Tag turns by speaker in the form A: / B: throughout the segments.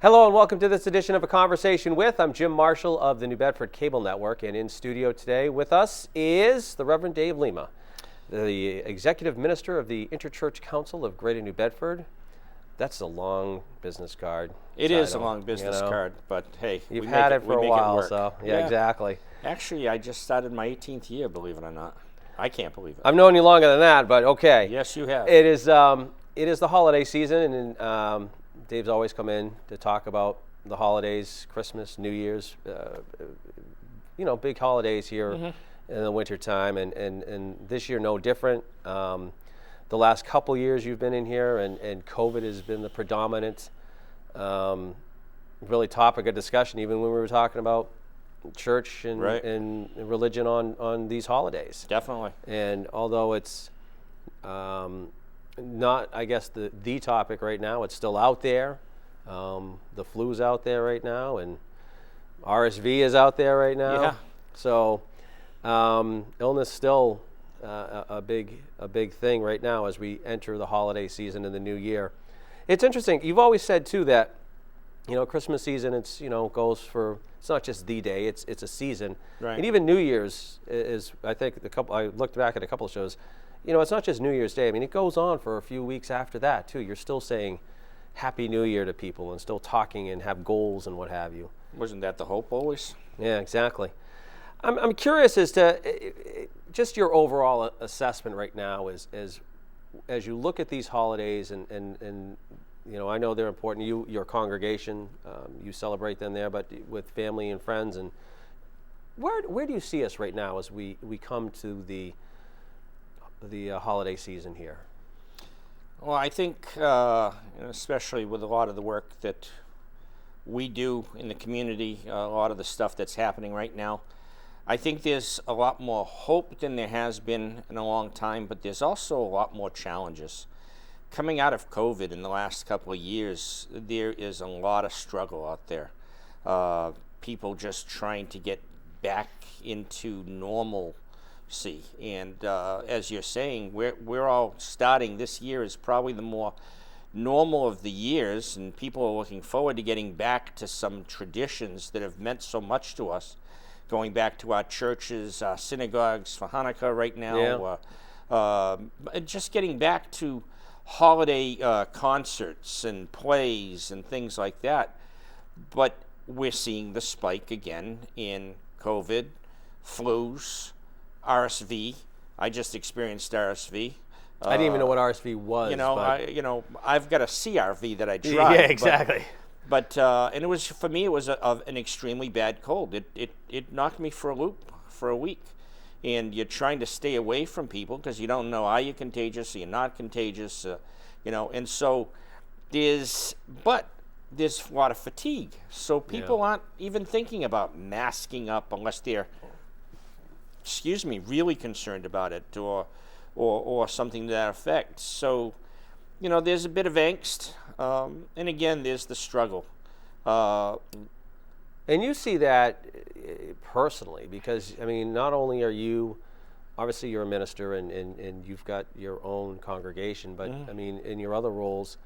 A: Hello and welcome to this edition of A Conversation With. I'm Jim Marshall of the New Bedford Cable Network, and in studio today with us is the Reverend Dave Lima, the Executive Minister of the Interchurch Council of Greater New Bedford. That's a long business card.
B: It is a long business card, but hey,
A: you've had it for a while, so
B: yeah,
A: exactly.
B: Actually, I just started my 18th year, believe it or not. I can't believe it.
A: I've known you longer than that, but okay.
B: Yes, you have.
A: It is the holiday season, and Dave's always come in to talk about the holidays, Christmas, New Year's, big holidays here in the wintertime, and this year no different. The last couple years you've been in here, and COVID has been the predominant really topic of discussion, even when we were talking about church and,
B: right.
A: and religion on these holidays.
B: Definitely.
A: And although it's not, I guess, the topic right now, it's still out there. The flu's out there right now, and RSV is out there right now.
B: Yeah.
A: So illness still a big thing right now as we enter the holiday season and the new year. It's interesting. You've always said too that Christmas season, it's goes for, it's not just the day, it's a season.
B: Right.
A: And even New Year's is, I think I looked back at a couple of shows. It's not just New Year's Day. I mean, it goes on for a few weeks after that too. You're still saying Happy New Year to people and still talking and have goals and what have you.
B: Wasn't that the hope always?
A: Yeah, exactly. I'm curious as to just your overall assessment right now as you look at these holidays and I know they're important. Your congregation, you celebrate them there, but with family and friends. And where do you see us right now as we come to the holiday season here?
B: Well, I think, especially with a lot of the work that we do in the community, a lot of the stuff that's happening right now, I think there's a lot more hope than there has been in a long time, but there's also a lot more challenges. Coming out of COVID in the last couple of years, there is a lot of struggle out there. People just trying to get back into normalcy. And as you're saying, we're all starting, this year is probably the more normal of the years, and people are looking forward to getting back to some traditions that have meant so much to us. Going back to our churches, our synagogues for Hanukkah right now, just getting back to holiday concerts and plays and things like that. But we're seeing the spike again in COVID, flus, RSV. I just experienced RSV.
A: I didn't even know what RSV was.
B: I've got a CRV that I drive.
A: Yeah, exactly.
B: But and it was, for me, it was an extremely bad cold. It knocked me for a loop for a week. And you're trying to stay away from people because you don't know, are you contagious, are you not contagious, and so there's a lot of fatigue. So people aren't even thinking about masking up unless they're, really concerned about it or something to that effect. So, there's a bit of angst. And again, there's the struggle.
A: And you see that personally because, not only are you, obviously you're a minister and you've got your own congregation, but, in your other roles,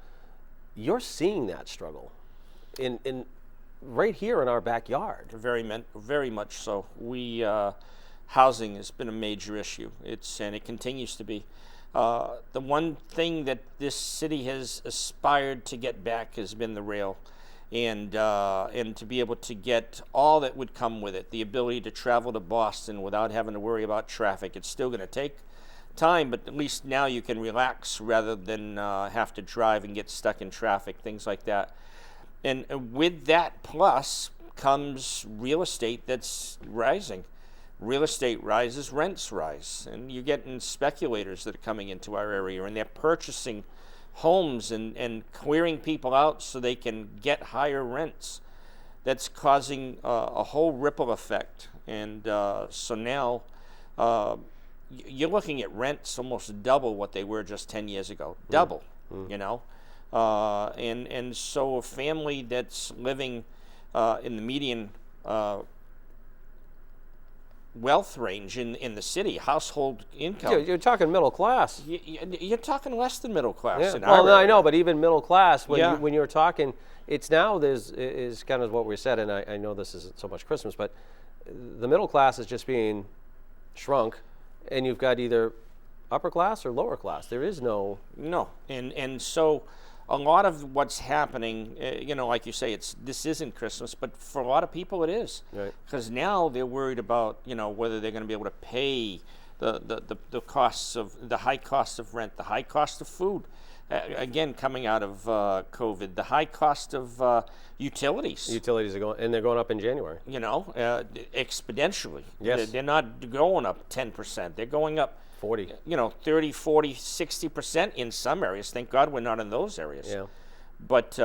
A: you're seeing that struggle in right here in our backyard.
B: Very much so. Housing has been a major issue. And it continues to be. The one thing that this city has aspired to get back has been the rail, and to be able to get all that would come with it, the ability to travel to Boston without having to worry about traffic. It's still going to take time, but at least now you can relax rather than have to drive and get stuck in traffic, things like that. And with that plus comes real estate that's rising. Real estate rises, rents rise, and you're getting speculators that are coming into our area, and they're purchasing homes and clearing people out so they can get higher rents. That's causing a whole ripple effect, and so now you're looking at rents almost double what they were just 10 years ago. Double, and so a family that's living in the median wealth range in the city, household income.
A: You're talking middle class.
B: You're talking less than middle class.
A: Yeah.
B: In
A: Well,
B: our
A: I
B: area.
A: know, but even middle class, when
B: Yeah.
A: when you're talking, it's now is kind of what we said, and I know this isn't so much Christmas, but the middle class is just being shrunk, and you've got either upper class or lower class. There is no.
B: No, and so a lot of what's happening, like you say, this isn't Christmas, but for a lot of people it is.
A: Right.
B: Because now they're worried about whether they're going to be able to pay the costs of the high cost of rent, the high cost of food. Again, coming out of COVID, the high cost of utilities.
A: Utilities are going, and they're going up in January.
B: Exponentially.
A: Yes.
B: They're not going up 10%. They're going up
A: 40.
B: 30, 40, 60% in some areas. Thank God we're not in those areas.
A: Yeah.
B: But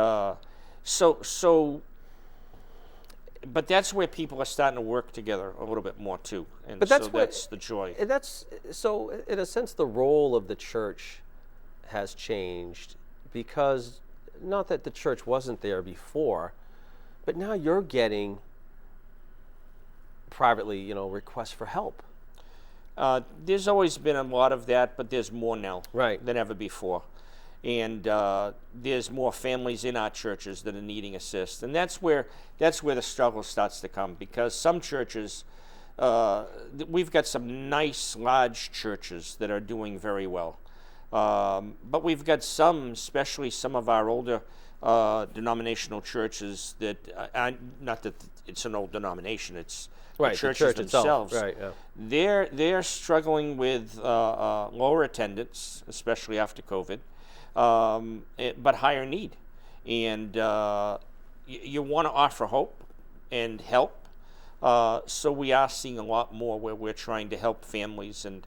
B: but that's where people are starting to work together a little bit more too. And
A: But that's
B: that's the joy.
A: That's so. In a sense, the role of the church has changed because not that the church wasn't there before, but now you're getting privately, requests for help.
B: There's always been a lot of that, but there's more now
A: Right.
B: than ever before. And there's more families in our churches that are needing assist. And that's where the struggle starts to come, because some churches, we've got some nice, large churches that are doing very well. But we've got some, especially some of our older denominational churches that, not that it's an old denomination, it's
A: Right,
B: the
A: the
B: churches
A: church
B: themselves.
A: itself. Right. Yeah.
B: They're struggling with lower attendance, especially after COVID, but higher need. And you want to offer hope and help. So we are seeing a lot more where we're trying to help families and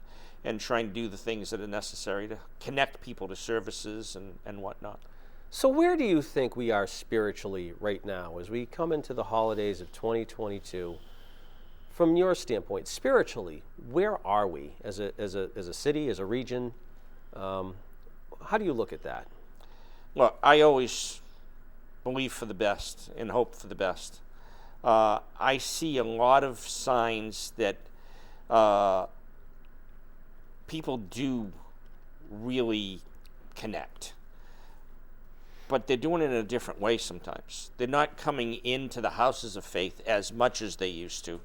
B: trying to do the things that are necessary to connect people to services and whatnot.
A: So where do you think we are spiritually right now as we come into the holidays of 2022? From your standpoint, spiritually, where are we as a city, as a region? How do you look at that?
B: Well, I always believe for the best and hope for the best. I see a lot of signs that people do really connect, but they're doing it in a different way sometimes. They're not coming into the houses of faith as much as they used to,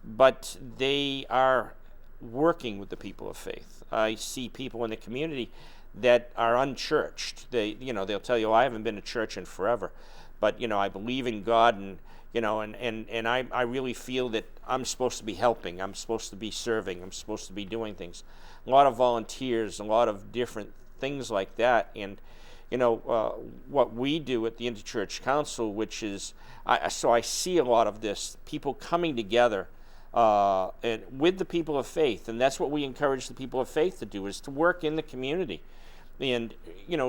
B: but they are working with the people of faith. I see people in the community that are unchurched. They'll tell you, I haven't been to church in forever, but I believe in God, and I really feel that I'm supposed to be helping, I'm supposed to be serving, I'm supposed to be doing things. A lot of volunteers, a lot of different things like that. And what we do at the Interchurch Council, which is, so I see a lot of this, people coming together and with the people of faith, and that's what we encourage the people of faith to do, is to work in the community and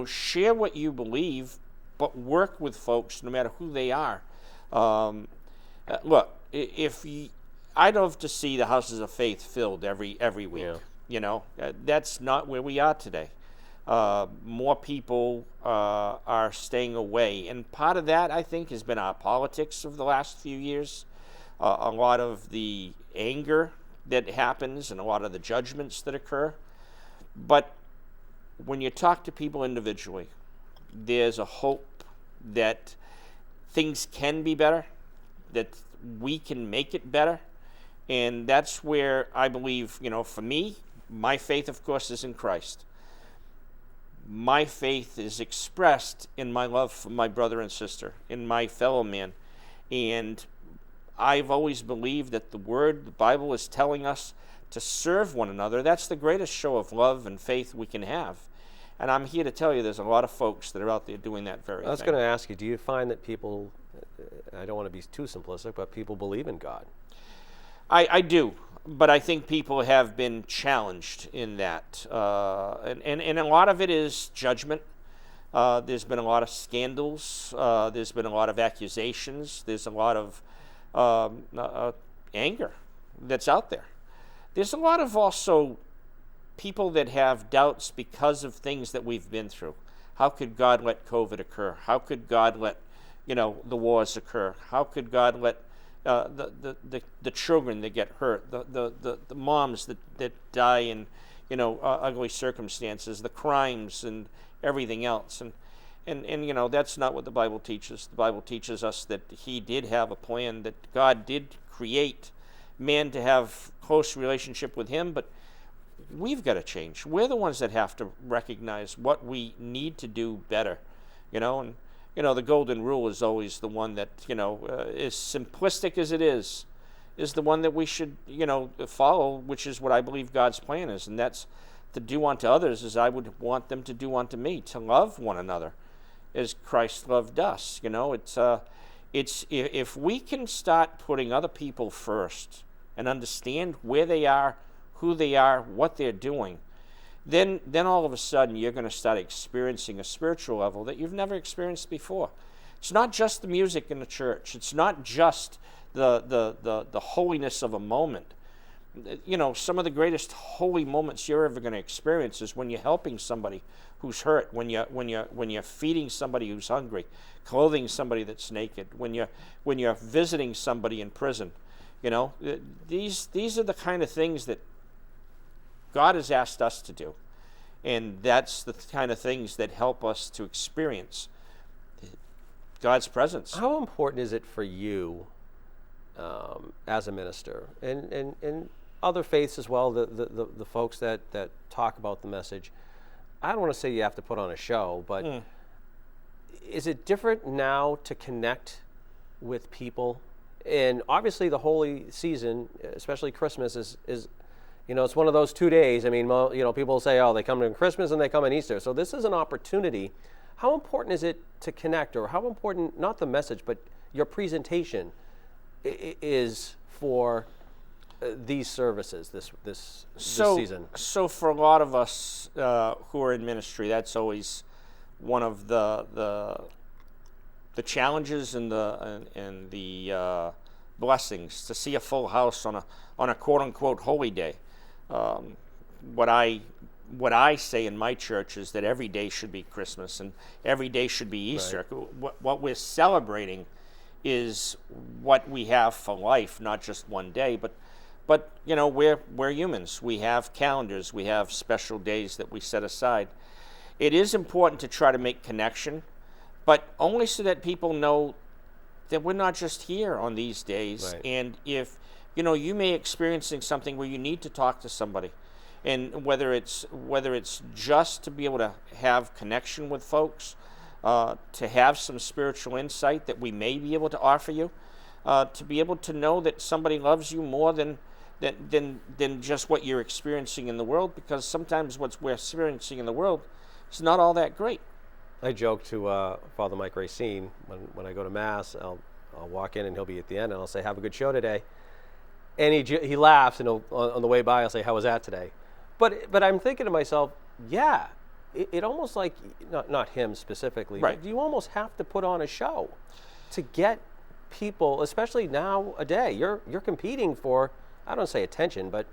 B: share what you believe, but work with folks no matter who they are. Look, I'd love to see the houses of faith filled every week.
A: Yeah.
B: That's not where we are today. More people are staying away, and part of that, I think, has been our politics of the last few years. A lot of the anger that happens and a lot of the judgments that occur. But when you talk to people individually, there's a hope that things can be better, that we can make it better. And that's where I believe, for me, my faith, of course, is in Christ. My faith is expressed in my love for my brother and sister, in my fellow man. And I've always believed that the Bible is telling us to serve one another. That's the greatest show of love and faith we can have. And I'm here to tell you there's a lot of folks that are out there doing that very thing.
A: I was going to ask you, do you find that people, I don't want to be too simplistic, but people believe in God?
B: I do, but I think people have been challenged in that. And a lot of it is judgment. There's been a lot of scandals. There's been a lot of accusations. There's a lot of anger that's out there. There's a lot of also people that have doubts because of things that we've been through. How could God let COVID occur? How could God let, the wars occur? How could God let the children that get hurt, the moms that die in ugly circumstances, the crimes and everything else, and that's not what the Bible teaches. The Bible teaches us that He did have a plan, that God did create man to have close relationship with Him, but we've got to change. We're the ones that have to recognize what we need to do better, and the golden rule is always the one that, as simplistic as it is the one that we should, follow, which is what I believe God's plan is, and that's to do unto others as I would want them to do unto me, to love one another as Christ loved us. It's if we can start putting other people first and understand where they are, who they are, what they're doing, then all of a sudden you're going to start experiencing a spiritual level that you've never experienced before. It's not just the music in the church. It's not just the holiness of a moment. Some of the greatest holy moments you're ever going to experience is when you're helping somebody who's hurt, when you're feeding somebody who's hungry, clothing somebody that's naked, when you're visiting somebody in prison. These are the kind of things that God has asked us to do, and that's the kind of things that help us to experience God's presence.
A: How important is it for you as a minister, and other faiths as well, the folks that talk about the message? I don't want to say you have to put on a show, but is it different now to connect with people? And obviously the holy season, especially Christmas, is it's one of those 2 days. I mean, people say, oh, they come on Christmas and they come on Easter. So this is an opportunity. How important is it to connect, or how important, not the message, but your presentation is for these services this season?
B: So for a lot of us who are in ministry, that's always one of the challenges and the blessings, to see a full house on a quote unquote holy day. What I say in my church is that every day should be Christmas and every day should be Easter. Right. What we're celebrating is what we have for life, not just one day. But we're humans. We have calendars. We have special days that we set aside. It is important to try to make connection, but only so that people know that we're not just here on these days.
A: Right.
B: And if you may be experiencing something where you need to talk to somebody, and whether it's just to be able to have connection with folks, to have some spiritual insight that we may be able to offer you, to be able to know that somebody loves you more than just what you're experiencing in the world, because sometimes what we're experiencing in the world is not all that great.
A: I joke to Father Mike Racine when I go to Mass. I'll walk in and he'll be at the end, and I'll say, "Have a good show today." And he laughs, and on the way by, I'll say, "How was that today?" But I'm thinking to myself, yeah, it almost like, not him specifically,
B: right,
A: but you almost have to put on a show to get people, especially nowadays. You're competing for, I don't say attention, but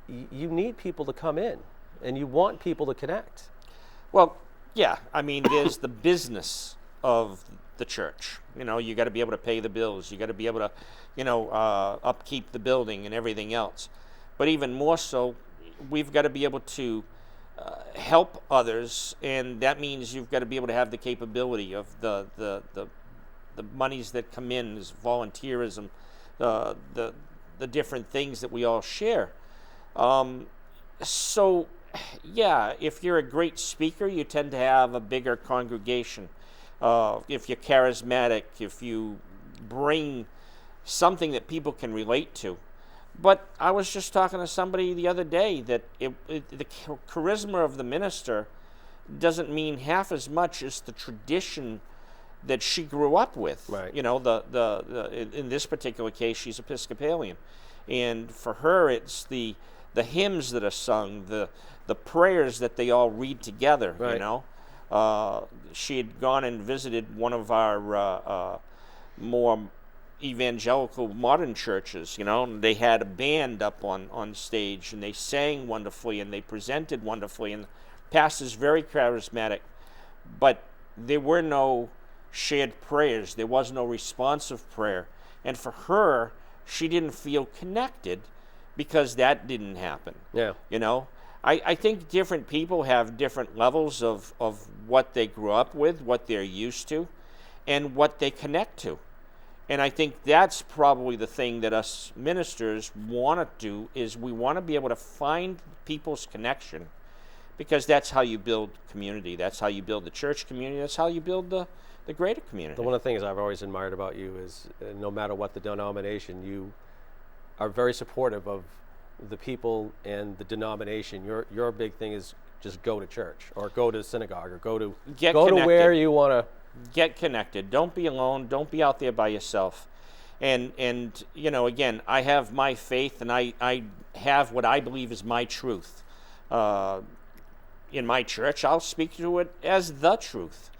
A: you need people to come in, and you want people to connect.
B: Well, yeah, I mean, there's the business of the church. You got to be able to pay the bills. You got to be able to, upkeep the building and everything else. But even more so, we've got to be able to help others, and that means you've got to be able to have the capability of the monies that come in as volunteerism, the different things that we all share. So, yeah, if you're a great speaker, you tend to have a bigger congregation. If you're charismatic, if you bring something that people can relate to. But I was just talking to somebody the other day that the charisma of the minister doesn't mean half as much as the tradition that she grew up with.
A: Right.
B: In this particular case, she's Episcopalian, and for her, it's the hymns that are sung, the prayers that they all read together.
A: Right.
B: She had gone and visited one of our more evangelical modern churches, and they had a band up on stage, and they sang wonderfully, and they presented wonderfully, and the pastor's very charismatic, but there were no shared prayers. There was no responsive prayer, And for her, she didn't feel connected because that didn't happen.
A: Yeah.
B: You know, I think different people have different levels of what they grew up with, what they're used to, and what they connect to. And I think that's probably the thing that us ministers want to do, is we want to be able to find people's connection, because that's how you build community. That's how you build the church community. That's how you build the greater community.
A: One of the things I've always admired about you is no matter what the denomination, you are very supportive of the people and the denomination. Your big thing is just go to church or go to synagogue or go to where you want to.
B: Get connected. Don't be alone. Don't be out there by yourself. And you know, again, I have my faith, and I have what I believe is my truth. In my church, I'll speak to it as the truth.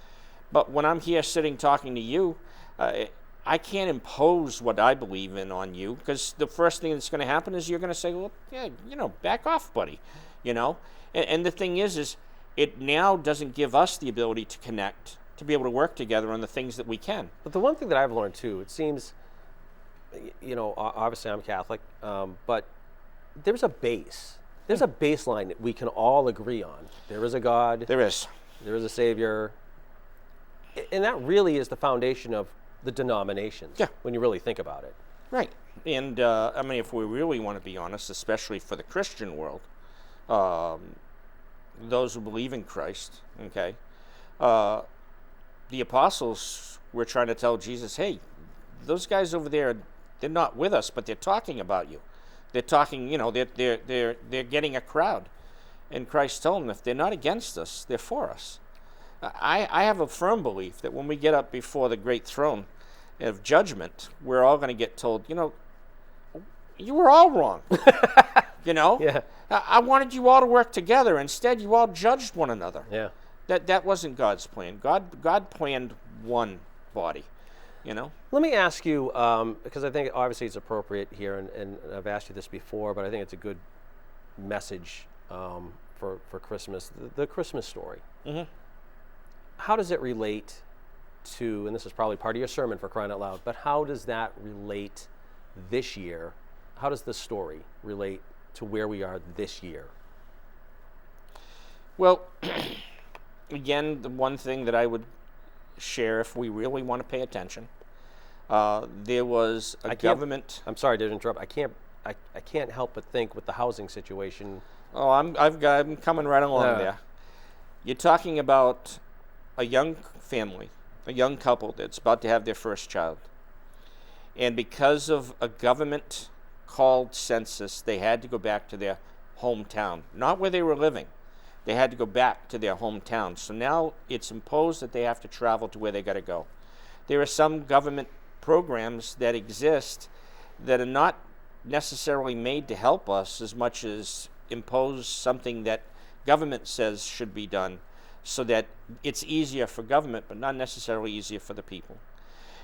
B: But when I'm here sitting talking to you, I can't impose what I believe in on you, because the first thing that's going to happen is you're going to say, well, yeah, you know, back off, buddy. You know? And the thing is it now doesn't give us the ability to connect, to be able to work together on the things that we can.
A: But the one thing that I've learned too, it seems, you know, obviously I'm Catholic, but there's a base. There's a baseline that we can all agree on. There is a God.
B: There is.
A: There is a Savior. And that really is the foundation of the denominations,
B: yeah,
A: when you really think about it.
B: Right. And, I mean, if we really want to be honest, especially for the Christian world, those who believe in Christ, okay, the apostles were trying to tell Jesus, hey, those guys over there, they're not with us, but they're talking about you. They're talking, you know, they're getting a crowd. And Christ told them, if they're not against us, they're for us. I have a firm belief that when we get up before the great throne of judgment, we're all going to get told, you know, you were all wrong. You know?
A: Yeah.
B: I wanted you all to work together. Instead, you all judged one another.
A: Yeah.
B: That wasn't God's plan. God planned one body, you know?
A: Let me ask you, because I think obviously it's appropriate here, and I've asked you this before, but I think it's a good message for Christmas, the Christmas story.
B: Mm-hmm.
A: How does it relate to, and this is probably part of your sermon for crying out loud, but how does that relate this year? How does the story relate to where we are this year?
B: Well, again, the one thing that I would share, if we really want to pay attention, there was a government.
A: I'm sorry to interrupt. I can't help but think with the housing situation.
B: Oh, I'm coming right along there. You're talking about a young family, a young couple that's about to have their first child. And because of a government-called census, they had to go back to their hometown, not where they were living. They had to go back to their hometown. So now it's imposed that they have to travel to where they got to go. There are some government programs that exist that are not necessarily made to help us as much as impose something that government says should be done, so that it's easier for government, but not necessarily easier for the people.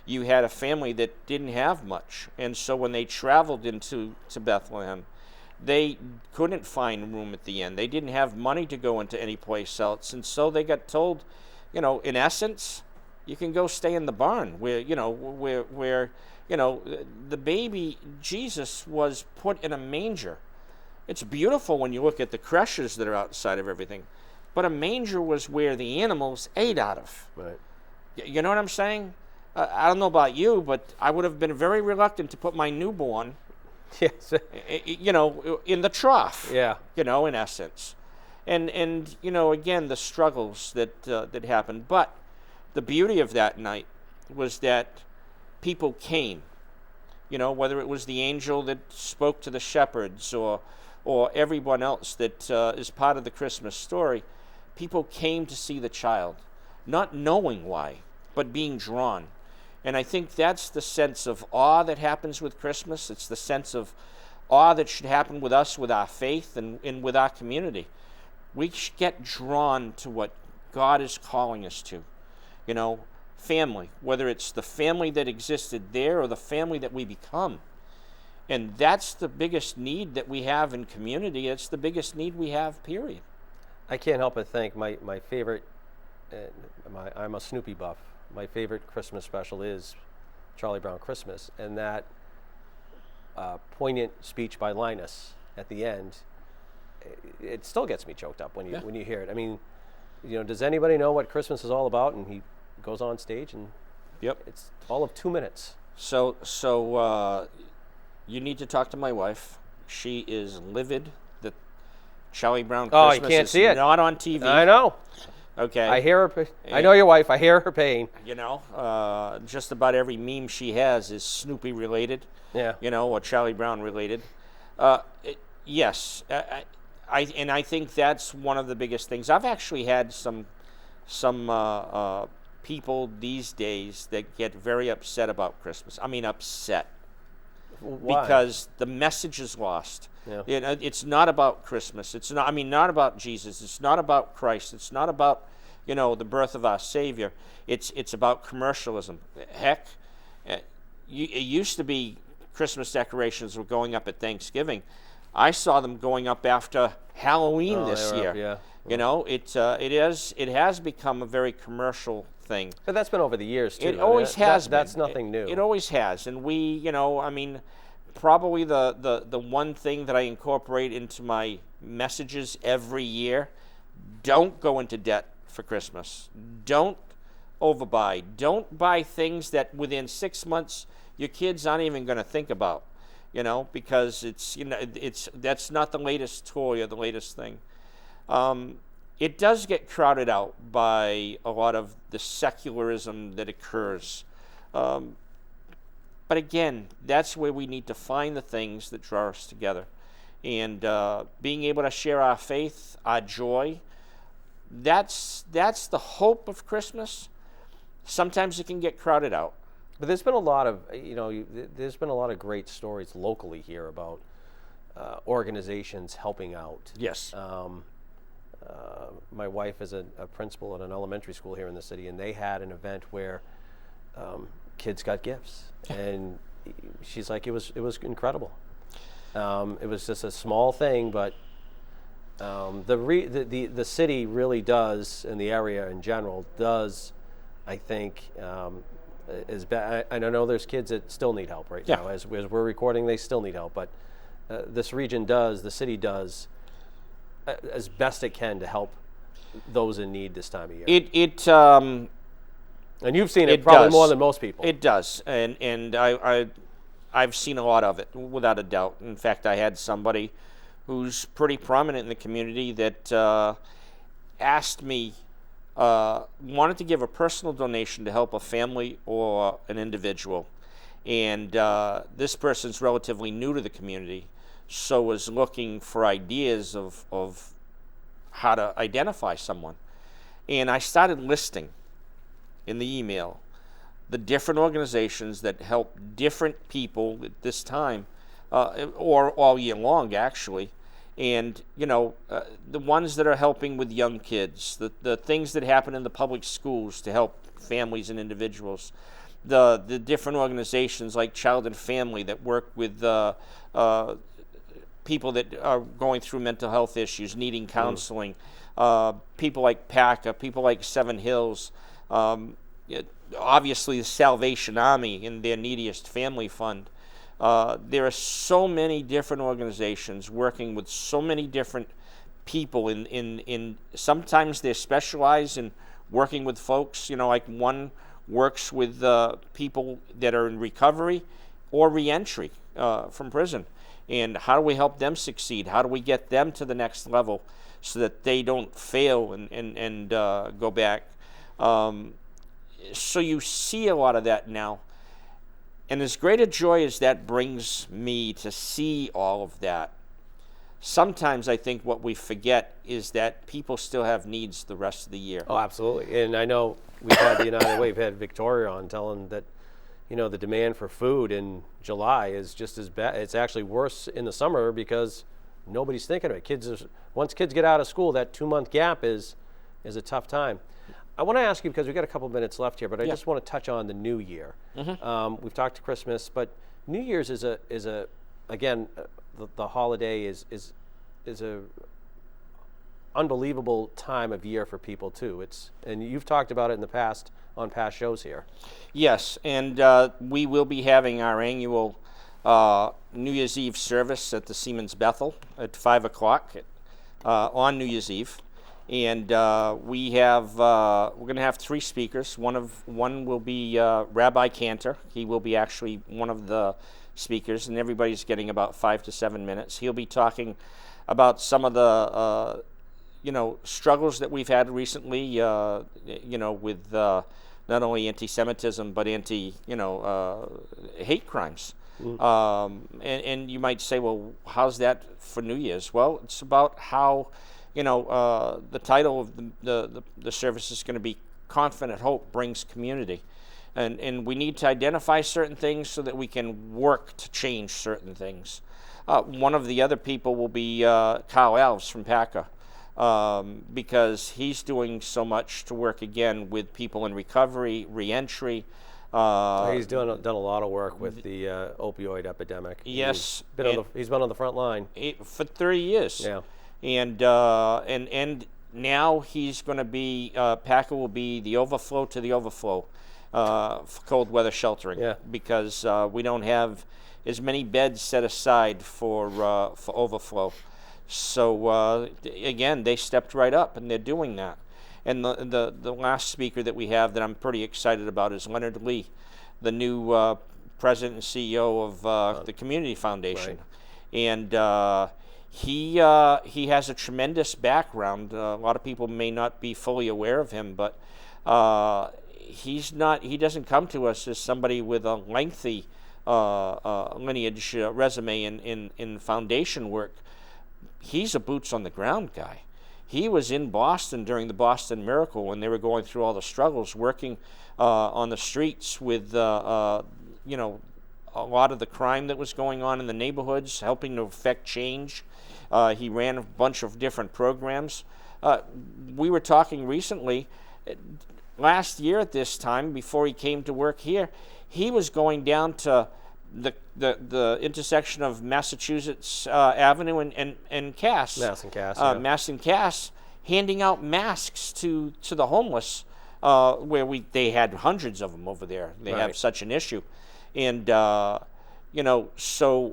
B: You had a family that didn't have much, and so when they traveled to Bethlehem, they couldn't find room at the inn. They didn't have money to go into any place else, and so they got told, you know, in essence, you can go stay in the barn where the baby Jesus was put in a manger. It's beautiful when you look at the creches that are outside of everything. But a manger was where the animals ate out of.
A: Right.
B: You know what I'm saying? I don't know about you, but I would have been very reluctant to put my newborn,
A: yes,
B: you know, in the trough.
A: Yeah.
B: You know, in essence, and you know, again, the struggles that happened. But the beauty of that night was that people came. You know, whether it was the angel that spoke to the shepherds or everyone else that is part of the Christmas story. People came to see the child, not knowing why, but being drawn. And I think that's the sense of awe that happens with Christmas. It's the sense of awe that should happen with us, with our faith, and with our community. We should get drawn to what God is calling us to. You know, family, whether it's the family that existed there or the family that we become. And that's the biggest need that we have in community. It's the biggest need we have, period.
A: I can't help but think my favorite, I'm a Snoopy buff, my favorite Christmas special is Charlie Brown Christmas, and that poignant speech by Linus at the end, it still gets me choked up when you hear it. I mean, does anybody know what Christmas is all about? And he goes on stage, and it's all of 2 minutes.
B: So you need to talk to my wife. She is livid that Charlie Brown Christmas
A: you can't see it.
B: Not on TV.
A: I know.
B: Okay.
A: I hear her. I know your wife. I hear her pain.
B: Just about every meme she has is Snoopy related.
A: Yeah.
B: Or Charlie Brown related. Yes. I think that's one of the biggest things. I've actually had some people these days that get very upset about Christmas. I mean, upset.
A: Why?
B: Because the message is lost.
A: Yeah.
B: It's not about Christmas. It's not. I mean, not about Jesus. It's not about Christ. It's not about the birth of our Savior. It's about commercialism. Heck, it used to be Christmas decorations were going up at Thanksgiving. I saw them going up after Halloween this year. It has become a very commercial thing.
A: But that's been over the years too.
B: It always has.
A: That's nothing new.
B: It always has, and probably the one thing that I incorporate into my messages every year: don't go into debt for Christmas. Don't overbuy. Don't buy things that within 6 months your kids aren't even going to think about. Because that's not the latest toy or the latest thing. It does get crowded out by a lot of the secularism that occurs. But again, that's where we need to find the things that draw us together. And being able to share our faith, our joy, that's the hope of Christmas. Sometimes it can get crowded out.
A: But there's been a lot of, there's been a lot of great stories locally here about organizations helping out.
B: Yes.
A: My wife is a principal at an elementary school here in the city, and they had an event where kids got gifts, and she's like, it was incredible. It was just a small thing, but the city really does, and the area in general does, I think. I know there's kids that still need help right now. As we're recording, they still need help. But this region does, the city does, as best it can to help those in need this time of year. And you've seen it probably more than most people.
B: It does, and I've seen a lot of it, without a doubt. In fact, I had somebody who's pretty prominent in the community that asked me, wanted to give a personal donation to help a family or an individual. And this person's relatively new to the community, so was looking for ideas of how to identify someone. And I started listing in the email the different organizations that help different people at this time, or all year long, actually. And, the ones that are helping with young kids, the things that happen in the public schools to help families and individuals, the different organizations like Child and Family that work with people that are going through mental health issues, needing counseling, people like PACA, people like Seven Hills, obviously the Salvation Army and their Neediest Family Fund. There are so many different organizations working with so many different people in sometimes they're specialized in working with folks, like one works with people that are in recovery or reentry from prison. And how do we help them succeed? How do we get them to the next level so that they don't fail and go back? So you see a lot of that now. And as great a joy as that brings me to see all of that, sometimes I think what we forget is that people still have needs the rest of the year.
A: Oh, absolutely. And I know we've had the United Way, we've had Victoria on telling that, the demand for food in July is just as bad. It's actually worse in the summer because nobody's thinking of it. Once kids get out of school, that 2-month gap is a tough time. I want to ask you, because we've got a couple minutes left here, but I just want to touch on the new year. Mm-hmm. We've talked to Christmas, but New Year's is again, the holiday is a unbelievable time of year for people too. And you've talked about it in the past on past shows here.
B: Yes, and we will be having our annual New Year's Eve service at the Siemens Bethel at 5 o'clock on New Year's Eve. And we're going to have 3 speakers. One will be Rabbi Cantor. He will be actually one of the speakers, and everybody's getting about 5 to 7 minutes. He'll be talking about some of the struggles that we've had recently, with not only anti-Semitism but hate crimes. And you might say, well, how's that for New Year's? Well, it's about how the title of the service is going to be Confident Hope Brings Community. And we need to identify certain things so that we can work to change certain things. One of the other people will be Kyle Alves from PACA, because he's doing so much to work again with people in recovery, reentry.
A: He's done a lot of work with the opioid epidemic.
B: Yes.
A: He's been on the front line.
B: For 30 years.
A: Yeah.
B: And now he's going to be, PACA will be the overflow to the overflow for cold weather sheltering.
A: Yeah.
B: Because we don't have as many beds set aside for overflow. So again, they stepped right up, and they're doing that. And the last speaker that we have that I'm pretty excited about is Leonard Lee, the new president and CEO of the Community Foundation.
A: Right.
B: And he has a tremendous background. A lot of people may not be fully aware of him, but he doesn't come to us as somebody with a lengthy lineage resume in foundation work. He's a boots on the ground guy. He was in Boston during the Boston Miracle when they were going through all the struggles, working on the streets with a lot of the crime that was going on in the neighborhoods, helping to affect change. He ran a bunch of different programs. We were talking recently, last year at this time, before he came to work here, he was going down to the intersection of Massachusetts Avenue and Cass.
A: Mass and Cass. Yeah.
B: Mass and Cass, handing out masks to the homeless, where they had hundreds of them over there. They have such an issue, and so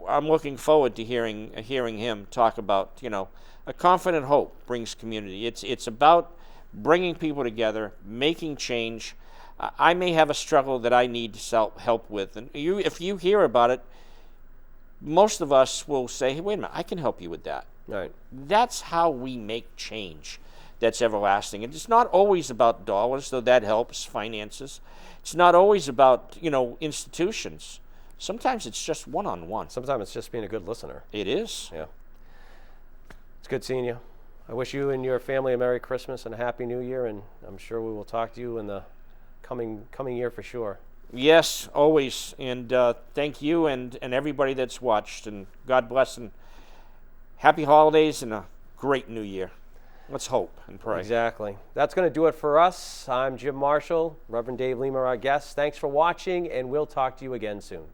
B: I'm looking forward to hearing him talk about a confident hope brings community. It's about bringing people together, making change. I may have a struggle that I need help with, and if you hear about it, most of us will say, hey, wait a minute, I can help you with that.
A: Right.
B: That's how we make change that's everlasting. And it's not always about dollars, though that helps, finances. It's not always about, institutions. Sometimes it's just one-on-one.
A: Sometimes it's just being a good listener.
B: It is.
A: Yeah. It's good seeing you. I wish you and your family a Merry Christmas and a Happy New Year, and I'm sure we will talk to you in the coming year for sure.
B: Yes, always. And thank you and everybody that's watched. And God bless and happy holidays and a great new year. Let's hope and pray.
A: Exactly. That's going to do it for us. I'm Jim Marshall, Reverend Dave Lima, our guest. Thanks for watching, and we'll talk to you again soon.